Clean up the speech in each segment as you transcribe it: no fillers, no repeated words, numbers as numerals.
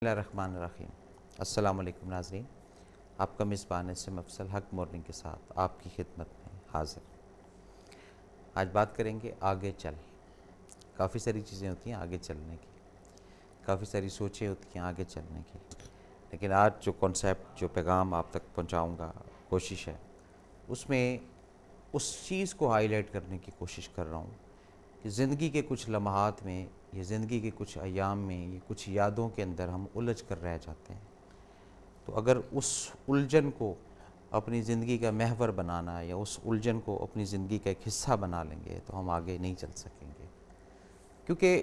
बिस्मिल्लाहिर्रहमानिर्रहीम। अस्सलाम वालेकुम नाज़रीन, आपका मेज़बान इसम अफसल हक मॉर्निंग के साथ आपकी खिदमत में हाज़िर। आज बात करेंगे आगे चल। काफ़ी सारी चीज़ें होती हैं आगे चलने की, काफ़ी सारी सोचें होती हैं आगे चलने की, लेकिन आज जो कॉन्सेप्ट, जो पैगाम आप तक पहुंचाऊंगा, कोशिश है उसमें उस चीज़ को हाईलाइट करने की कोशिश कर रहा हूँ कि ज़िंदगी के कुछ लम्हात में या ज़िंदगी के कुछ अयाम में या कुछ यादों के अंदर हम उलझ कर रह जाते हैं। तो अगर उस उलझन को अपनी ज़िंदगी का महवर बनाना या उस उलझन को अपनी ज़िंदगी का एक हिस्सा बना लेंगे तो हम आगे नहीं चल सकेंगे, क्योंकि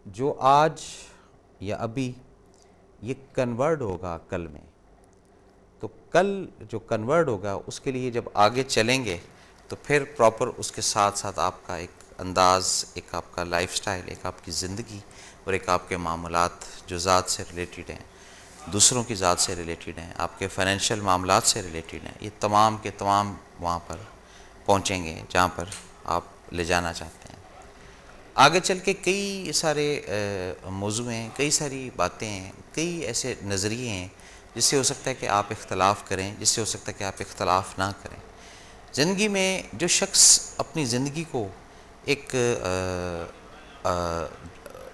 जो आज या अभी ये कन्वर्ट होगा कल में, तो कल जो कन्वर्ट होगा उसके लिए जब आगे चलेंगे तो फिर प्रॉपर उसके साथ साथ आपका एक अंदाज़, एक आपका लाइफस्टाइल, एक आपकी ज़िंदगी और एक आपके मामलात जो ज़ात से रिलेटेड हैं, दूसरों की ज़ात से रिलेटेड हैं, आपके फाइनेंशियल मामलात से रिलेटेड हैं, ये तमाम के तमाम वहाँ पर पहुँचेंगे जहाँ पर आप ले जाना चाहते हैं। आगे चल के कई सारे मौज़ू हैं, कई सारी बातें हैं, कई ऐसे नज़रिए हैं जिससे हो सकता है कि आप इख्तलाफ करें, जिससे हो सकता है कि आप इख्तलाफ ना करें। ज़िंदगी में जो शख्स अपनी ज़िंदगी को एक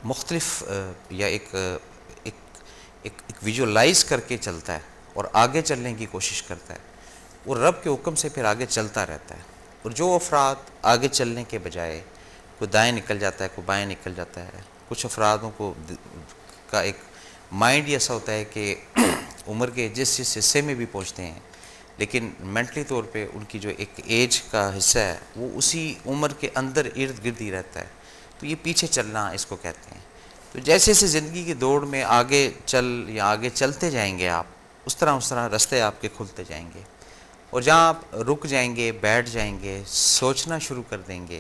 मुख्तलिफ या एक एक विजुअलाइज़ करके चलता है और आगे चलने की कोशिश करता है, वो रब के हुक्म से फिर आगे चलता रहता है। और जो अफराद आगे चलने के बजाय कोई दाएँ निकल जाता है, कोई बाएँ निकल जाता है, कुछ अफरादों को का एक माइंड ही ऐसा होता है कि उम्र के जिस हिस्से में भी पहुँचते हैं, लेकिन मेंटली तौर पे उनकी जो एक एज का हिस्सा है वो उसी उम्र के अंदर इर्द गिर्द ही रहता है। तो ये पीछे चलना इसको कहते हैं। तो जैसे जैसे ज़िंदगी की दौड़ में आगे चल या आगे चलते जाएंगे आप, उस तरह रास्ते आपके खुलते जाएंगे, और जहाँ आप रुक जाएंगे, बैठ जाएंगे, सोचना शुरू कर देंगे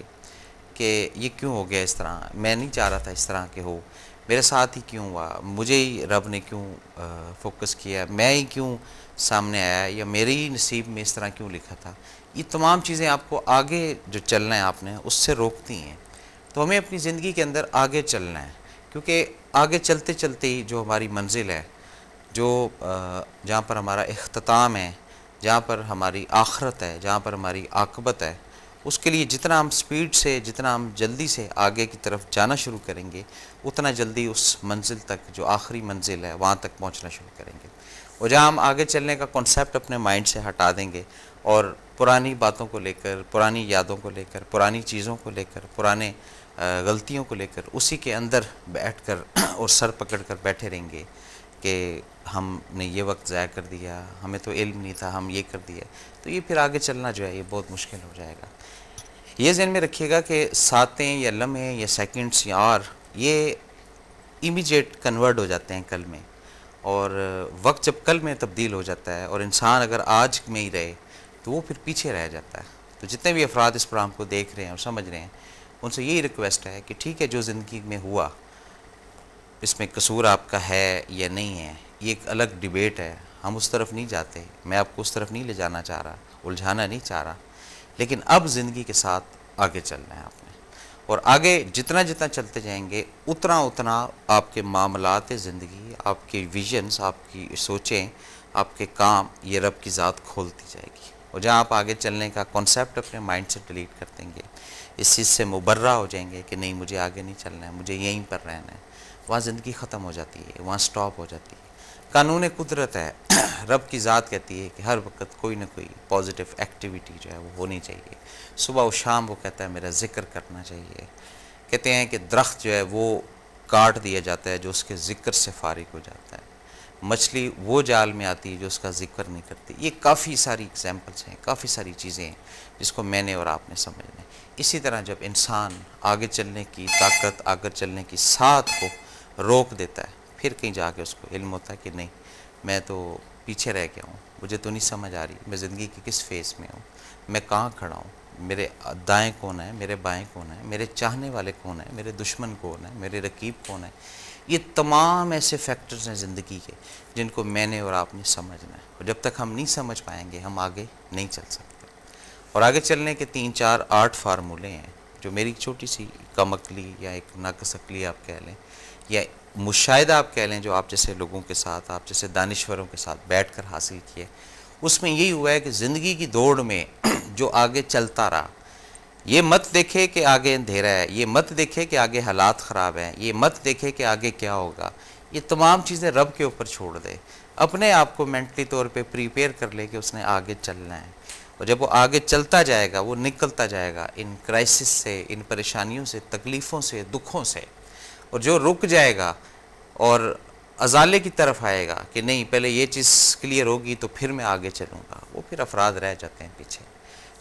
कि ये क्यों हो गया इस तरह, मैं नहीं चाह रहा था इस तरह के हो, मेरे साथ ही क्यों हुआ, मुझे ही रब ने क्यों फोकस किया, मैं ही क्यों सामने आया, या मेरे ही नसीब में इस तरह क्यों लिखा था। ये तमाम चीज़ें आपको आगे जो चलना है आपने उससे रोकती हैं। तो हमें अपनी ज़िंदगी के अंदर आगे चलना है, क्योंकि आगे चलते चलते ही जो हमारी मंजिल है, जो जहाँ पर हमारा इख्तिताम है, जहाँ पर हमारी आखरत है, जहाँ पर हमारी आक़िबत है, उसके लिए जितना हम स्पीड से, जितना हम जल्दी से आगे की तरफ जाना शुरू करेंगे, उतना जल्दी उस मंजिल तक, जो आखिरी मंजिल है, वहाँ तक पहुँचना शुरू करेंगे। और जहाँ हम आगे चलने का कॉन्सेप्ट अपने माइंड से हटा देंगे और पुरानी बातों को लेकर, पुरानी यादों को लेकर, पुरानी चीज़ों को लेकर, पुराने गलतियों को लेकर उसी के अंदर बैठकर और सर पकड़कर बैठे रहेंगे कि हमने ये वक्त ज़ाया कर दिया, हमें तो इल्म नहीं था, हम ये कर दिया, तो ये फिर आगे चलना जो है ये बहुत मुश्किल हो जाएगा। ये ज़हन में रखिएगा कि सातें या लम्हे या सेकंड्स या आवर ये इमीडिएट कन्वर्ट हो जाते हैं कल में, और वक्त जब कल में तब्दील हो जाता है और इंसान अगर आज में ही रहे तो वो फिर पीछे रह जाता है। तो जितने भी अफराद इस प्रोग्राम को देख रहे हैं और समझ रहे हैं, उनसे यही रिक्वेस्ट है कि ठीक है, जो ज़िंदगी में हुआ इसमें कसूर आपका है या नहीं है, ये एक अलग डिबेट है, हम उस तरफ नहीं जाते, मैं आपको उस तरफ नहीं ले जाना चाह रहा, उलझाना नहीं चाह रहा, लेकिन अब ज़िंदगी के साथ आगे चलना है आपने। और आगे जितना जितना चलते जाएंगे उतना उतना आपके मामलात ज़िंदगी, आपके विजन्स, आपकी सोचें, आपके काम, ये रब की ज़ात खोलती जाएगी। और जहाँ आप आगे चलने का कॉन्सेप्ट अपने माइंड से डिलीट कर देंगे, इस चीज़ से मुबर्रा हो जाएंगे कि नहीं, मुझे आगे नहीं चलना है, मुझे यहीं पर रहना है, वहाँ ज़िंदगी ख़त्म हो जाती है, वहाँ स्टॉप हो जाती है। कानून कुदरत है, रब की ज़ात कहती है कि हर वक्त कोई ना कोई पॉजिटिव एक्टिविटी जो है वो होनी चाहिए। सुबह और शाम वो कहता है मेरा ज़िक्र करना चाहिए। कहते हैं कि दरख्त जो है वो काट दिया जाता है जो उसके ज़िक्र से फारिग हो जाता है, मछली वो जाल में आती है जो उसका ज़िक्र नहीं करती। ये काफ़ी सारी एग्जांपल्स हैं, काफ़ी सारी चीज़ें हैं जिसको मैंने और आपने समझना है। इसी तरह जब इंसान आगे चलने की ताकत, आगे चलने की साथ को रोक देता है, फिर कहीं जाके उसको इल्म होता है कि नहीं, मैं तो पीछे रह गया हूँ, मुझे तो नहीं समझ आ रही मैं ज़िंदगी के किस फेज़ में हूँ, मैं कहाँ खड़ा हूँ, मेरे दाएं कौन है, मेरे बाएं कौन है, मेरे चाहने वाले कौन है, मेरे दुश्मन कौन है, मेरे रकीब कौन है। ये तमाम ऐसे फैक्टर्स हैं ज़िंदगी के जिनको मैंने और आपने समझना है, और जब तक हम नहीं समझ पाएंगे हम आगे नहीं चल सकते। और आगे चलने के 3, 4, 8 फार्मूले हैं जो मेरी छोटी सी कम अकली या एक नाकस अकली आप कह लें, या मुशाहिदा आप कह लें जो आप जैसे लोगों के साथ, आप जैसे दानिश्वरों के साथ बैठकर हासिल किए, उसमें यही हुआ है कि ज़िंदगी की दौड़ में जो आगे चलता रहा, ये मत देखे कि आगे अंधेरा है, ये मत देखे कि आगे हालात ख़राब हैं, ये मत देखे कि आगे क्या होगा, ये तमाम चीज़ें रब के ऊपर छोड़ दे, अपने आप को मेंटली तौर पे प्रिपेयर कर ले कि उसने आगे चलना है। और जब वो आगे चलता जाएगा, वो निकलता जाएगा इन क्राइसिस से, इन परेशानियों से, तकलीफ़ों से, दुखों से। और जो रुक जाएगा और अजाले की तरफ आएगा कि नहीं पहले ये चीज़ क्लियर होगी तो फिर मैं आगे चलूँगा, वो फिर अफराद रह जाते हैं पीछे।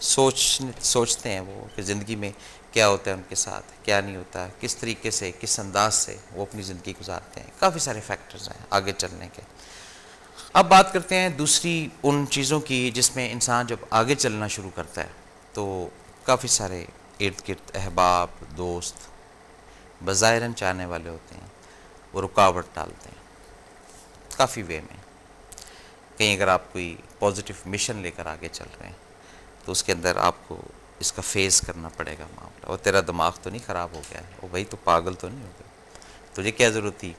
सोचते हैं वो कि ज़िंदगी में क्या होता है उनके साथ, क्या नहीं होता, किस तरीके से, किस अंदाज से वो अपनी ज़िंदगी गुजारते हैं। काफ़ी सारे फैक्टर्स हैं आगे चलने के। अब बात करते हैं दूसरी उन चीज़ों की जिसमें इंसान जब आगे चलना शुरू करता है तो काफ़ी सारे इर्द गिर्द अहबाब, दोस्त, बज़ाहिरन चाहने वाले होते हैं, वो रुकावट डालते हैं काफ़ी वे में। कहीं अगर आप कोई पॉजिटिव मिशन लेकर आगे चल रहे हैं तो उसके अंदर आपको इसका फेस करना पड़ेगा मामला। और तेरा दिमाग तो नहीं ख़राब हो गया है, वो भाई तो पागल तो नहीं हो गया, तुझे क्या ज़रूरत थी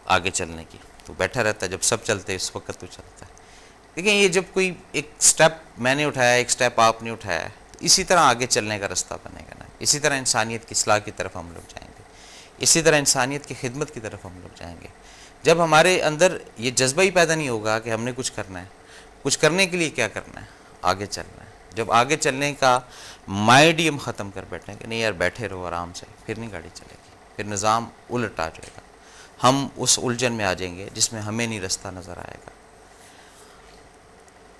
आगे चलने की, तो बैठा रहता है, जब सब चलते हैं इस वक्त तो चलता है। लेकिन ये जब कोई एक स्टेप मैंने उठाया, एक स्टेप आपने उठाया, तो इसी तरह आगे चलने का रास्ता बनेगा ना। इसी तरह इंसानियत की इस्लाह की तरफ हम लोग जाएंगे, इसी तरह इंसानियत की खिदमत की तरफ हम लोग जाएंगे। जब हमारे अंदर ये जज्बा ही पैदा नहीं होगा कि हमने कुछ करना है, कुछ करने के लिए क्या करना है, आगे चलना है। जब आगे चलने का माइंड ही हम ख़त्म कर बैठे कि नहीं यार बैठे रहो आराम से, फिर नहीं गाड़ी चलेगी, फिर निज़ाम उलट आ जाएगा, हम उस उलझन में आ जाएंगे जिसमें हमें नहीं रास्ता नज़र आएगा।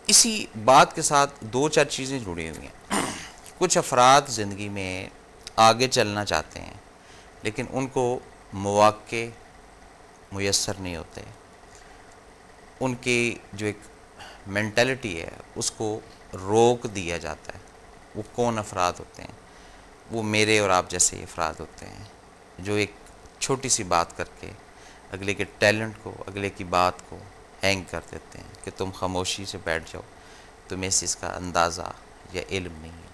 इसी बात के साथ दो चार चीज़ें जुड़ी हुई हैं। कुछ अफराद ज़िंदगी में आगे चलना चाहते हैं लेकिन उनको मौक़े मुयस्सर नहीं होते, उनकी जो एक मेंटालिटी है उसको रोक दिया जाता है। वो कौन अफराद होते हैं? वो मेरे और आप जैसे अफराद होते हैं जो एक छोटी सी बात करके अगले के टैलेंट को, अगले की बात को हैंग कर देते हैं कि तुम खामोशी से बैठ जाओ, तुम्हें इस चीज़ का अंदाज़ा या इल्म नहीं है।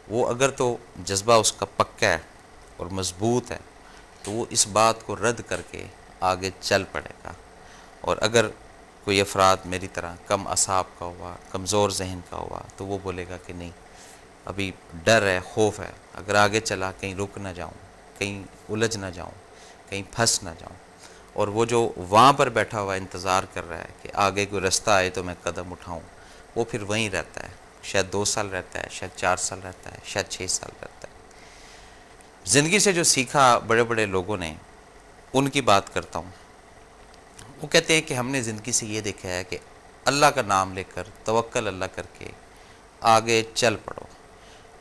वो अगर तो जज्बा उसका पक्का है और मजबूत है तो वो इस बात को रद्द करके आगे चल पड़ेगा। और अगर कोई अफराद मेरी तरह कम असाब का हुआ, कमज़ोर जहन का हुआ, तो वो बोलेगा कि नहीं अभी डर है, खौफ है, अगर आगे चला कहीं रुक ना जाऊं, कहीं उलझ ना जाऊं, कहीं फंस ना जाऊं। और वो जो वहाँ पर बैठा हुआ इंतज़ार कर रहा है कि आगे कोई रास्ता आए तो मैं कदम उठाऊं, वो फिर वहीं रहता है। शायद 2 साल रहता है, शायद 4 साल रहता है, शायद 6 साल रहता है। ज़िंदगी से जो सीखा बड़े बड़े लोगों ने, उनकी बात करता हूँ। वो कहते हैं कि हमने ज़िंदगी से ये देखा है कि अल्लाह का नाम लेकर, तवक्कल अल्लाह करके आगे चल पड़ो।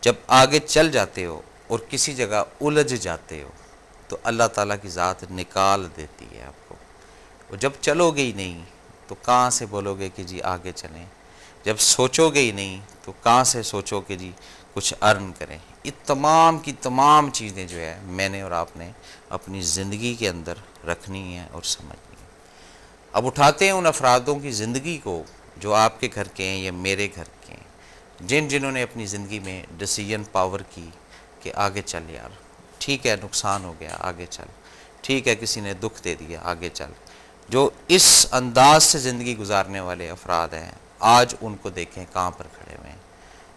जब आगे चल जाते हो और किसी जगह उलझ जाते हो तो अल्लाह ताला की ज़ात निकाल देती है आपको। और जब चलोगे ही नहीं तो कहाँ से बोलोगे कि जी आगे चलें, जब सोचोगे ही नहीं तो कहाँ से सोचो कि जी कुछ अर्न करें। ये तमाम की तमाम चीज़ें जो है मैंने और आपने अपनी ज़िंदगी के अंदर रखनी है और समझनी है। अब उठाते हैं उन अफरादों की ज़िंदगी को जो आपके घर के हैं या मेरे घर के हैं, जिन्होंने अपनी ज़िंदगी में डिसीजन पावर की कि आगे चल यार, ठीक है नुकसान हो गया आगे चल, ठीक है किसी ने दुख दे दिया आगे चल। जो इस अंदाज से ज़िंदगी गुजारने वाले अफराद हैं आज उनको देखें कहाँ पर खड़े हुए हैं।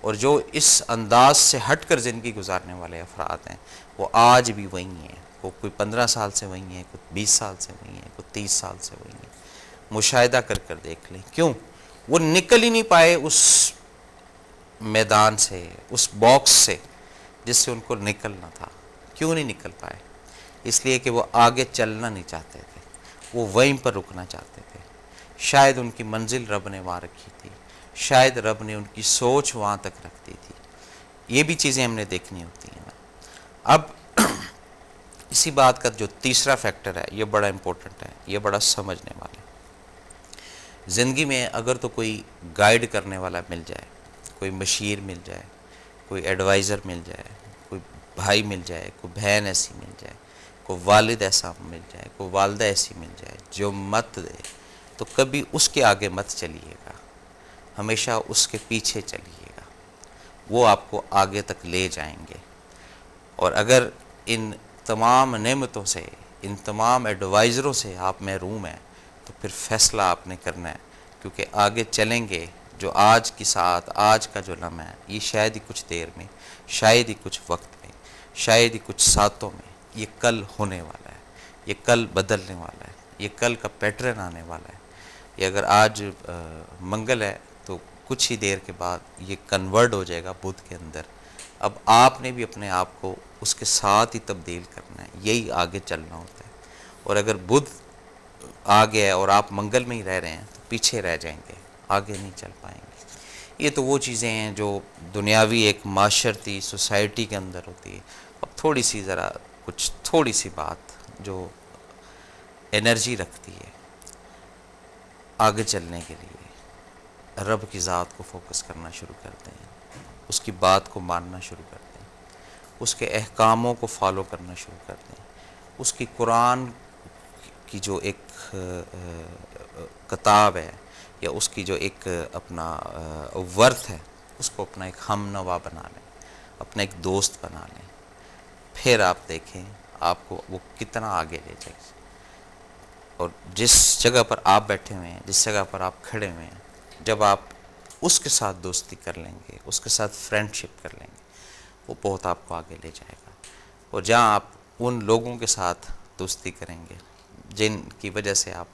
और जो इस अंदाज से हट कर ज़िंदगी गुजारने वाले अफराद हैं वो आज भी वही हैं। वो कोई 15 साल से वही हैं, कोई 20 साल से वही हैं, कोई 30 साल से वही हैं। मुशाहिदा कर कर देख लें, क्यों वो निकल ही नहीं पाए उस मैदान से, उस बॉक्स से जिससे उनको निकलना था। क्यों नहीं निकल पाए? इसलिए कि वो आगे चलना नहीं चाहते थे, वो वहीं पर रुकना चाहते थे। शायद उनकी मंजिल रब ने वहाँ रखी थी, शायद रब ने उनकी सोच वहाँ तक रख दी थी। ये भी चीज़ें हमने देखनी होती हैं ना। अब इसी बात का जो तीसरा फैक्टर है ये बड़ा इम्पोर्टेंट है, ये बड़ा समझने वाला है। ज़िंदगी में अगर तो कोई गाइड करने वाला मिल जाए, कोई मशीर मिल जाए, कोई एडवाइज़र मिल जाए, कोई भाई मिल जाए, कोई बहन ऐसी मिल जाए, कोई वालिद ऐसा मिल जाए, कोई वालदा ऐसी मिल जाए जो मत दे, तो कभी उसके आगे मत चलिएगा, हमेशा उसके पीछे चलिएगा। वो आपको आगे तक ले जाएंगे। और अगर इन तमाम नेमतों से इन तमाम एडवाइज़रों से आप महरूम हैं, तो फिर फ़ैसला आपने करना है, क्योंकि आगे चलेंगे जो आज की साथ, आज का जो लम्हा है, ये शायद ही कुछ देर में, शायद ही कुछ वक्त में, शायद ही कुछ सातों में ये कल होने वाला है, ये कल बदलने वाला है, ये कल का पैटर्न आने वाला है। ये अगर आज मंगल है तो कुछ ही देर के बाद ये कन्वर्ट हो जाएगा बुध के अंदर। अब आपने भी अपने आप को उसके साथ ही तब्दील करना है, यही आगे चलना होता है। और अगर बुध आ गया है और आप मंगल में ही रह रहे हैं तो पीछे रह जाएंगे, आगे नहीं चल पाएंगे। ये तो वो चीज़ें हैं जो दुनियावी एक माशरती सोसाइटी के अंदर होती है। अब थोड़ी सी ज़रा कुछ थोड़ी सी बात जो एनर्जी रखती है आगे चलने के लिए, रब की ज़ात को फोकस करना शुरू करते हैं, उसकी बात को मानना शुरू करते हैं, उसके अहकामों को फॉलो करना शुरू करते हैं, उसकी कुरान की जो एक किताब है या उसकी जो एक अपना वर्थ है, उसको अपना एक हमनवा बना लें, अपना एक दोस्त बना लें। फिर आप देखें आपको वो कितना आगे ले जाएगी। और जिस जगह पर आप बैठे हुए हैं, जिस जगह पर आप खड़े हुए हैं, जब आप उसके साथ दोस्ती कर लेंगे, उसके साथ फ्रेंडशिप कर लेंगे, वो बहुत आपको आगे ले जाएगा। और जहाँ आप उन लोगों के साथ दोस्ती करेंगे जिनकी वजह से आप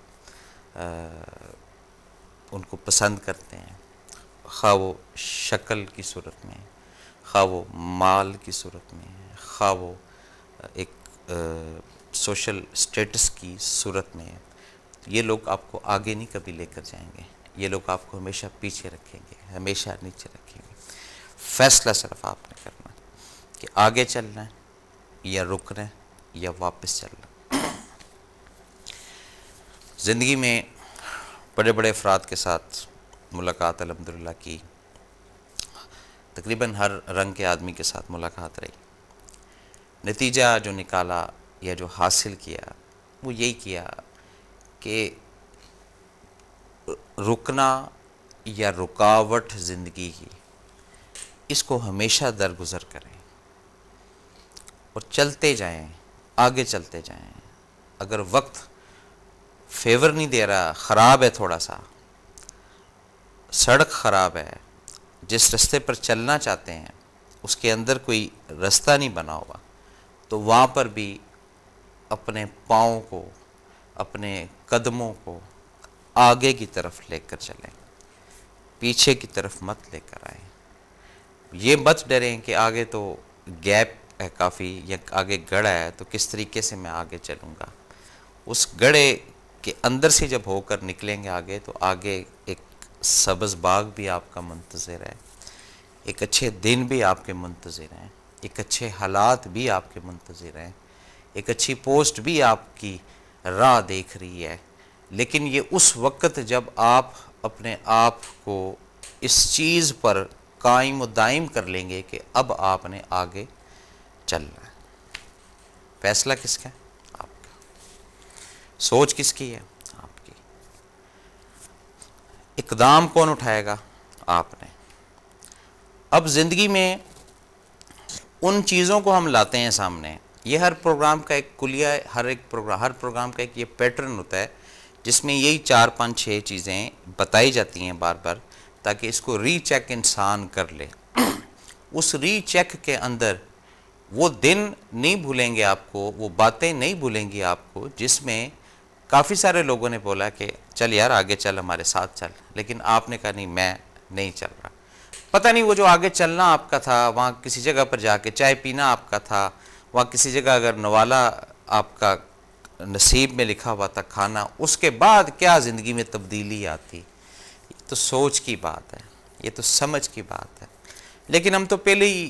उनको पसंद करते हैं, खा वो शक्ल की सूरत में, खा वो माल की सूरत में, खा वो एक सोशल स्टेटस की सूरत में, ये लोग आपको आगे नहीं कभी लेकर जाएंगे, ये लोग आपको हमेशा पीछे रखेंगे, हमेशा नीचे रखेंगे। फैसला सिर्फ आपने करना कि आगे चलना है या रुकना है या वापस चलना। ज़िंदगी में बड़े बड़े अफराद के साथ मुलाकात अल्हम्दुलिल्लाह की, तकरीबन हर रंग के आदमी के साथ मुलाकात रही। नतीजा जो निकाला या जो हासिल किया वो यही किया कि रुकना या रुकावट ज़िंदगी की, इसको हमेशा दरगुजर करें और चलते जाएं, आगे चलते जाएं। अगर वक्त फेवर नहीं दे रहा, ख़राब है, थोड़ा सा सड़क ख़राब है, जिस रास्ते पर चलना चाहते हैं उसके अंदर कोई रास्ता नहीं बना हुआ, तो वहाँ पर भी अपने पाँव को, अपने कदमों को आगे की तरफ लेकर चलें, पीछे की तरफ मत लेकर आए। ये मत डरें कि आगे तो गैप है काफ़ी या आगे गड़ा है तो किस तरीके से मैं आगे चलूँगा। उस गड़े के अंदर से जब होकर निकलेंगे आगे, तो आगे एक सब्ज़ बाग भी आपका मुंतज़िर है, एक अच्छे दिन भी आपके मुंतज़िर हैं, एक अच्छे हालात भी आपके मुंतज़िर हैं, एक अच्छी पोस्ट भी आपकी राह देख रही है। लेकिन ये उस वक़्त जब आप अपने आप को इस चीज़ पर कायम व दायम कर लेंगे कि अब आपने आगे चलना है। फैसला किसका है? आपका। सोच किसकी है? आपकी। इक़दाम कौन उठाएगा? आपने। अब ज़िंदगी में उन चीज़ों को हम लाते हैं सामने। ये हर प्रोग्राम का एक कुलिया है, हर प्रोग्राम का एक ये पैटर्न होता है जिसमें यही 4, 5, 6 चीज़ें बताई जाती हैं बार बार, ताकि इसको रीचेक इंसान कर ले। उस रीचेक के अंदर वो दिन नहीं भूलेंगे आपको, वो बातें नहीं भूलेंगी आपको, जिसमें काफ़ी सारे लोगों ने बोला कि चल यार आगे चल, हमारे साथ चल, लेकिन आपने कहा नहीं, मैं नहीं चल रहा। पता नहीं वो जो आगे चलना आपका था, वहाँ किसी जगह पर जाके चाय पीना आपका था, वहाँ किसी जगह अगर नवाला आपका नसीब में लिखा हुआ था खाना, उसके बाद क्या ज़िंदगी में तब्दीली आती। ये तो सोच की बात है, ये तो समझ की बात है। लेकिन हम तो पहले ही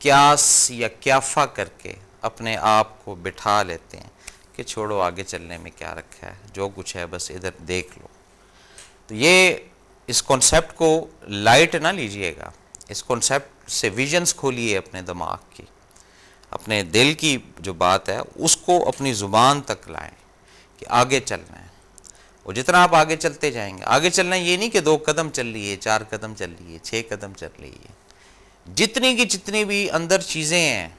क्यास या क्याफा करके अपने आप को बिठा लेते हैं कि छोड़ो, आगे चलने में क्या रखा है, जो कुछ है बस इधर देख लो। तो ये इस कॉन्सेप्ट को लाइट ना लीजिएगा, इस कॉन्सेप्ट से विजन्स खोलिए अपने दिमाग की, अपने दिल की जो बात है उसको अपनी ज़ुबान तक लाएं कि आगे चलना है। और जितना आप आगे चलते जाएंगे, आगे चलना ये नहीं कि 2 कदम चल रही है, 4 कदम चल रही है, 6 कदम चल रही है, जितनी की जितनी भी अंदर चीज़ें हैं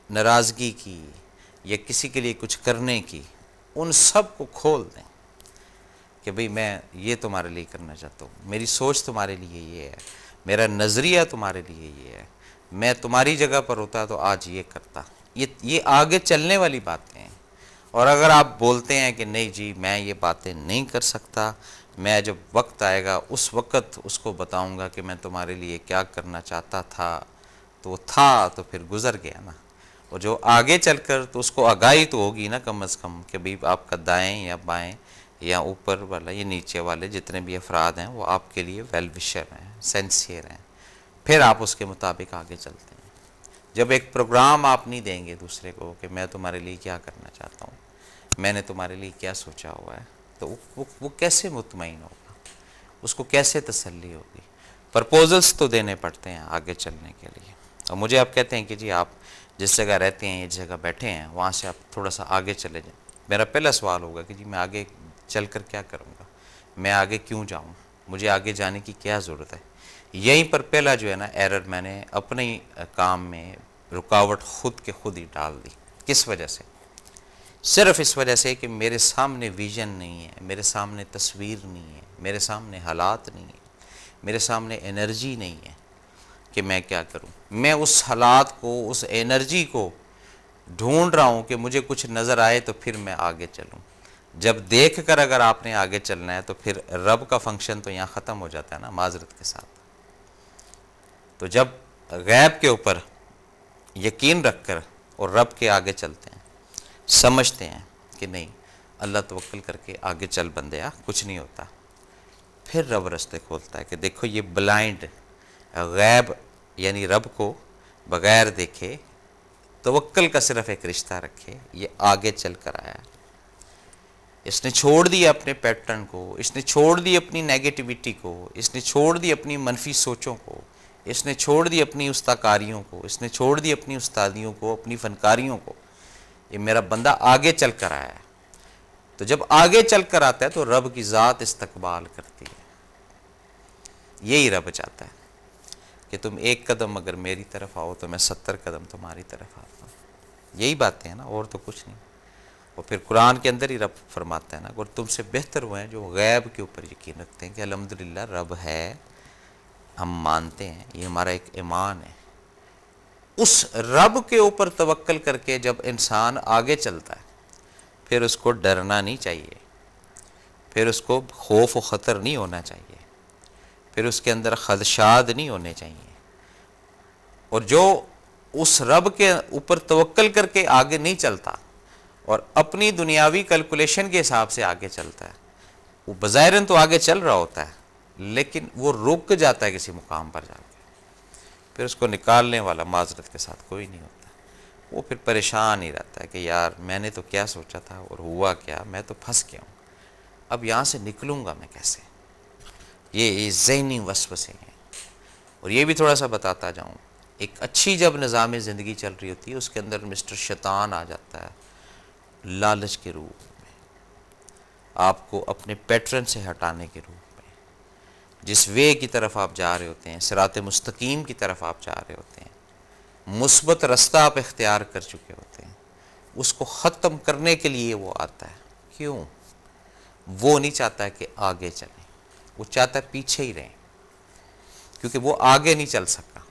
नाराज़गी की, या किसी के लिए कुछ करने की, उन सब को खोल दें कि भाई मैं ये तुम्हारे लिए करना चाहता हूँ, मेरी सोच तुम्हारे लिए ये है, मेरा नज़रिया तुम्हारे लिए ये है, मैं तुम्हारी जगह पर होता तो आज ये करता। ये आगे चलने वाली बातें हैं। और अगर आप बोलते हैं कि नहीं जी मैं ये बातें नहीं कर सकता, मैं जब वक्त आएगा उस वक्त उसको बताऊंगा कि मैं तुम्हारे लिए क्या करना चाहता था, तो वो था तो फिर गुजर गया ना। और जो आगे चलकर तो उसको आगाही तो होगी ना कम से कम कि भाई आपका दाएं या बाएं या ऊपर वाला या नीचे वाले जितने भी अफराद हैं वो आपके लिए वेल विशर हैं, सेंसियर हैं। फिर आप उसके मुताबिक आगे चलते हैं। जब एक प्रोग्राम आप नहीं देंगे दूसरे को कि मैं तुम्हारे लिए क्या करना चाहता हूँ, मैंने तुम्हारे लिए क्या सोचा हुआ है, तो वो कैसे मुतमईन होगा, उसको कैसे तसल्ली होगी। प्रपोजल्स तो देने पड़ते हैं आगे चलने के लिए। और मुझे आप कहते हैं कि जी आप जिस जगह रहते हैं, जिस जगह बैठे हैं, वहाँ से आप थोड़ा सा आगे चले जाएं। मेरा पहला सवाल होगा कि जी मैं आगे चल कर क्या करूँगा, मैं आगे क्यों जाऊँ, मुझे आगे जाने की क्या ज़रूरत है। यहीं पर पहला जो है ना एरर मैंने अपने ही काम में रुकावट खुद के खुद ही डाल दी। किस वजह से? सिर्फ इस वजह से कि मेरे सामने विजन नहीं है, मेरे सामने तस्वीर नहीं है, मेरे सामने हालात नहीं है, मेरे सामने एनर्जी नहीं है कि मैं क्या करूं। मैं उस हालात को, उस एनर्जी को ढूंढ रहा हूं कि मुझे कुछ नज़र आए तो फिर मैं आगे चलूं। जब देख कर अगर आपने आगे चलना है तो फिर रब का फंक्शन तो यहाँ ख़त्म हो जाता है ना माजरत के साथ। तो जब गैब के ऊपर यकीन रखकर और रब के आगे चलते हैं, समझते हैं कि नहीं अल्लाह तवक्कल करके आगे चल बंदया, कुछ नहीं होता, फिर रब रास्ते खोलता है कि देखो ये ब्लाइंड गैब यानी रब को बगैर देखे तवक्कल का सिर्फ एक रिश्ता रखे, ये आगे चल कर आया। इसने छोड़ दिया अपने पैटर्न को, इसने छोड़ दी अपनी नेगेटिविटी को, इसने छोड़ दी अपनी मनफी सोचों को, इसने छोड़ दी अपनी उस्ताकारियों को, इसने छोड़ दी अपनी उस्तादियों को, अपनी फनकारियों को। ये मेरा बंदा आगे चल कर आया है। तो जब आगे चल कर आता है तो रब की ज़ात इस्तकबाल करती है। यही रब चाहता है कि तुम एक कदम अगर मेरी तरफ आओ तो मैं 70 कदम तुम्हारी तरफ आता हूँ। यही बातें हैं ना, और तो कुछ नहीं। और फिर कुरान के अंदर ही रब फरमाता है ना, और तुमसे बेहतर हुए हैं जो गैब के ऊपर यकीन रखते हैं कि अल्हम्दुलिल्लाह रब है, हम मानते हैं, ये हमारा एक ईमान है। उस रब के ऊपर तवक्कल करके जब इंसान आगे चलता है फिर उसको डरना नहीं चाहिए, फिर उसको खौफ व ख़तर नहीं होना चाहिए, फिर उसके अंदर खदशात नहीं होने चाहिए। और जो उस रब के ऊपर तवक्कल करके आगे नहीं चलता और अपनी दुनियावी कैलकुलेशन के हिसाब से आगे चलता है, वो बज़ाहिरन तो आगे चल रहा होता है लेकिन वो रुक जाता है किसी मुकाम पर जाकर। फिर उसको निकालने वाला माजरत के साथ कोई नहीं होता। वो फिर परेशान ही रहता है कि यार मैंने तो क्या सोचा था और हुआ क्या, मैं तो फंस गया हूँ, अब यहाँ से निकलूँगा मैं कैसे। ये ज़हनी वसवसे हैं। और ये भी थोड़ा सा बताता जाऊँ, एक अच्छी जब निज़ाम ज़िंदगी चल रही होती है उसके अंदर मिस्टर शैतान आ जाता है लालच के रूप में, आपको अपने पैटर्न से हटाने के रूप में। जिस वे की तरफ आप जा रहे होते हैं, सिरात मुस्तकीम की तरफ आप जा रहे होते हैं, मुस्बत रास्ता आप इख्तियार कर चुके होते हैं, उसको ख़त्म करने के लिए वो आता है। क्यों? वो नहीं चाहता कि आगे चलें, वो चाहता है पीछे ही रहें, क्योंकि वो आगे नहीं चल सका।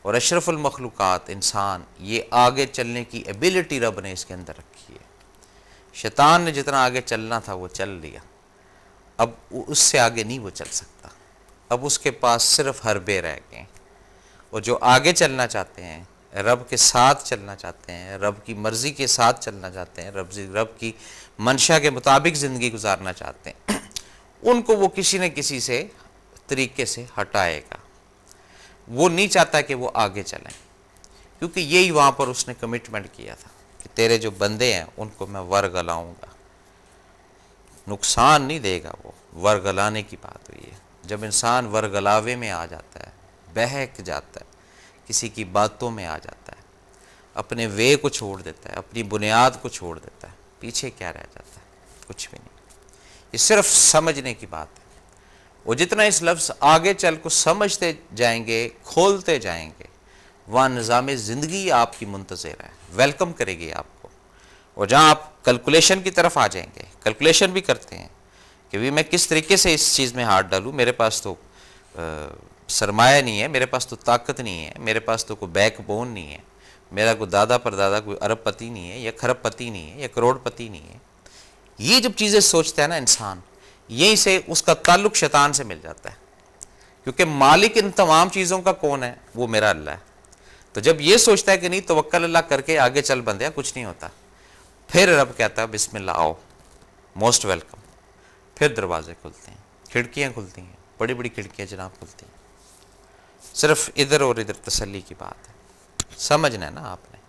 और अशरफुल मखलूक़ात इंसान, ये आगे चलने की एबिलिटी रब ने इसके अंदर रखी है। शैतान ने जितना आगे चलना था वो चल लिया, अब उससे आगे नहीं वो चल सकता। अब उसके पास सिर्फ हरबे रह गए। और जो आगे चलना चाहते हैं, रब के साथ चलना चाहते हैं, रब की मर्ज़ी के साथ चलना चाहते हैं, रब की मंशा के मुताबिक ज़िंदगी गुजारना चाहते हैं, उनको वो किसी न किसी से तरीके से हटाएगा। वो नहीं चाहता कि वो आगे चलें, क्योंकि यही वहाँ पर उसने कमिटमेंट किया था कि तेरे जो बंदे हैं उनको मैं वरगलाऊँगा। नुकसान नहीं देगा वो, वरगलाने की बात हुई है। जब इंसान वरगलावे में आ जाता है, बहक जाता है, किसी की बातों में आ जाता है, अपने वे को छोड़ देता है, अपनी बुनियाद को छोड़ देता है, पीछे क्या रह जाता है? कुछ भी नहीं। ये सिर्फ समझने की बात है। वो जितना इस लफ्ज़ आगे चल को समझते जाएंगे, खोलते जाएंगे, वहाँ निज़ाम ज़िंदगी आपकी मुंतज़िर है, वेलकम करेगी आपको। और जहाँ आप कैलकुलेशन की तरफ आ जाएंगे, कैलकुलेशन भी करते हैं कि भाई मैं किस तरीके से इस चीज़ में हाथ डालूँ, मेरे पास तो सरमाया नहीं है, मेरे पास तो ताकत नहीं है, मेरे पास तो कोई बैकबोन नहीं है, मेरा कोई दादा परदादा कोई अरबपति नहीं है या खरबपति नहीं है या करोड़पति नहीं है। ये जब चीज़ें सोचता है ना इंसान, यहीं से उसका ताल्लुक शैतान से मिल जाता है, क्योंकि मालिक इन तमाम चीज़ों का कौन है? वो मेरा अल्लाह है। तो जब ये सोचता है कि नहीं तवक्कल अल्लाह करके आगे चल बंदे, कुछ नहीं होता, फिर रब कहता है बिस्मिल्लाह आओ, मोस्ट वेलकम। फिर दरवाजे खुलते हैं, खिड़कियाँ खुलती हैं, बड़ी बड़ी खिड़कियाँ जनाब खुलती हैं। सिर्फ इधर और इधर तसल्ली की बात है, समझना है ना आपने।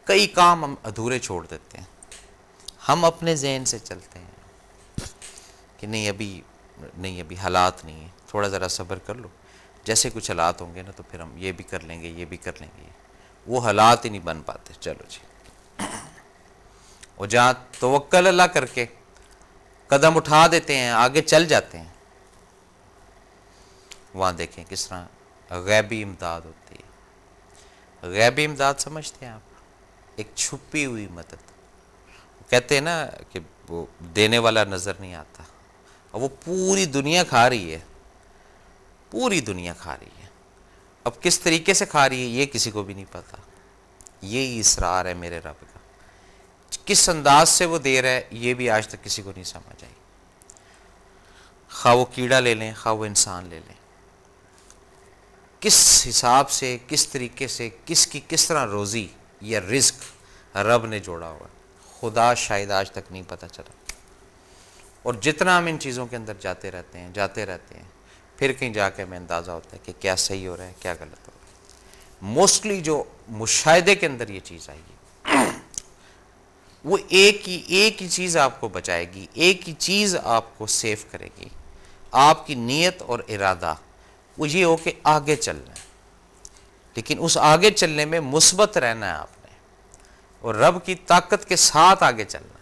कई काम हम अधूरे छोड़ देते हैं, हम अपने जहन से चलते हैं कि नहीं अभी हालात नहीं है, थोड़ा ज़रा सब्र कर लो, जैसे कुछ हालात होंगे ना तो फिर हम ये भी कर लेंगे, ये भी कर लेंगे। वो हालात ही नहीं बन पाते। चलो जी, और जहाँ तवक्कल अल्लाह करके कदम उठा देते हैं, आगे चल जाते हैं, वहाँ देखें किस तरह गैबी इमदाद होती है। गैबी इमदाद समझते हैं आप? एक छुपी हुई मदद। कहते हैं ना कि वो देने वाला नज़र नहीं आता, और वो पूरी दुनिया खा रही है, पूरी दुनिया खा रही है। अब किस तरीके से खा रही है ये किसी को भी नहीं पता। यही इसरार है मेरे रब का, किस अंदाज से वो दे रहा है ये भी आज तक किसी को नहीं समझ आई। खा वो कीड़ा ले लें, खा वो इंसान ले लें, किस हिसाब से, किस तरीके से, किसकी किस तरह रोज़ी या रिस्क रब ने जोड़ा हुआ है, खुदा शायद आज तक नहीं पता चला। और जितना हम इन चीज़ों के अंदर जाते रहते हैं, फिर कहीं जाके हमें अंदाज़ा होता है कि क्या सही हो रहा है, क्या गलत हो रहा है। मोस्टली जो मुशाहिदे के अंदर ये चीज़ आएगी, वो एक ही चीज़ आपको बचाएगी, एक ही चीज़ आपको सेव करेगी, आपकी नीयत और इरादा वो ये हो कि आगे चलना है। लेकिन उस आगे चलने में मुस्बत रहना है आपने, और रब की ताकत के साथ आगे चलना है।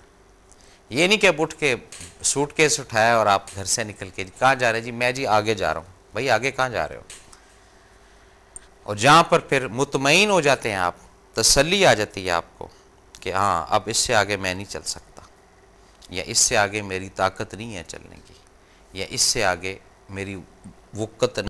ये नहीं कि अब उठ के सूटकेस उठाया और आप घर से निकल के कहाँ जा रहे हैं? जी मैं जी आगे जा रहा हूँ। भाई आगे कहाँ जा रहे हो? और जहाँ पर फिर मुतमईन हो जाते हैं आप, तसल्ली आ जाती है आपको कि हाँ अब इससे आगे मैं नहीं चल सकता, या इससे आगे मेरी ताकत नहीं है चलने की, या इससे आगे मेरी वक़्त